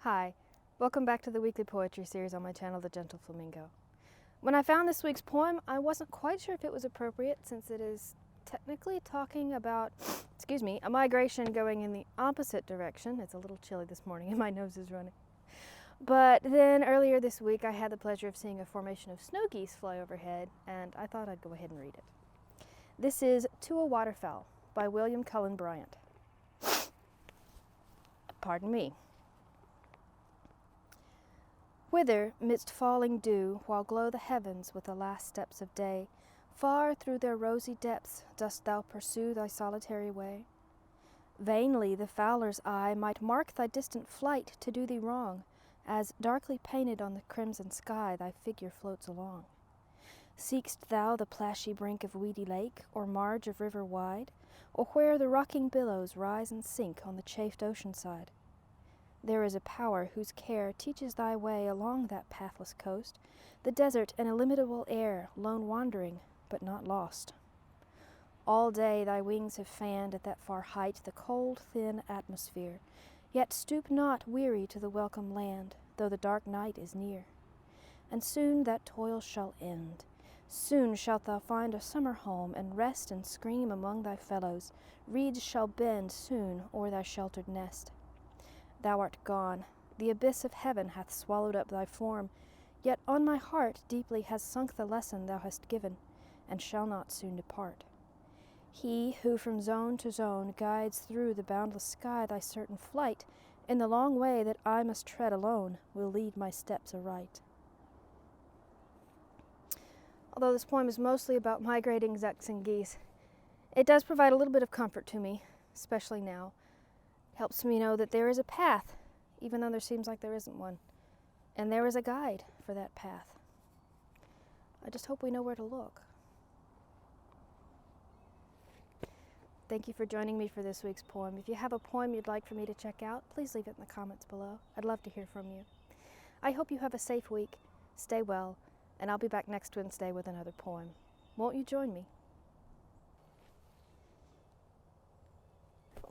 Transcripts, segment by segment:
Hi, welcome back to the weekly poetry series on my channel, The Gentle Flamingo. When I found this week's poem, I wasn't quite sure if it was appropriate since it is technically talking about, a migration going in the opposite direction. It's a little chilly this morning and my nose is running. But then earlier this week I had the pleasure of seeing a formation of snow geese fly overhead, and I thought I'd go ahead and read it. This is To a Waterfowl by Cullen, Bryant. Pardon me. Whither, midst falling dew, while glow the heavens with the last steps of day, far through their rosy depths dost thou pursue thy solitary way? Vainly the fowler's eye might mark thy distant flight to do thee wrong, as, darkly painted on the crimson sky, thy figure floats along. Seek'st thou the plashy brink of weedy lake, or marge of river wide, or where the rocking billows rise and sink on the chafed ocean side? There is a power whose care teaches thy way along that pathless coast, the desert and illimitable air, lone wandering, but not lost. All day thy wings have fanned at that far height the cold, thin atmosphere, yet stoop not weary to the welcome land, though the dark night is near. And soon that toil shall end. Soon shalt thou find a summer home, and rest and scream among thy fellows. Reeds shall bend soon o'er thy sheltered nest. Thou art gone, the abyss of heaven hath swallowed up thy form, yet on my heart deeply has sunk the lesson thou hast given, and shall not soon depart. He who from zone to zone guides through the boundless sky thy certain flight, in the long way that I must tread alone, will lead my steps aright. Although this poem is mostly about migrating ducks and geese, it does provide a little bit of comfort to me, especially now. Helps me know that there is a path, even though there seems like there isn't one. And there is a guide for that path. I just hope we know where to look. Thank you for joining me for this week's poem. If you have a poem you'd like for me to check out, please leave it in the comments below. I'd love to hear from you. I hope you have a safe week, stay well, and I'll be back next Wednesday with another poem. Won't you join me?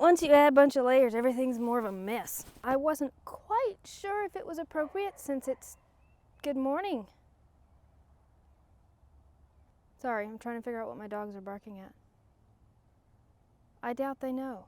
Once you add a bunch of layers, everything's more of a mess. I wasn't quite sure if it was appropriate since it's good morning. Sorry, I'm trying to figure out what my dogs are barking at. I doubt they know.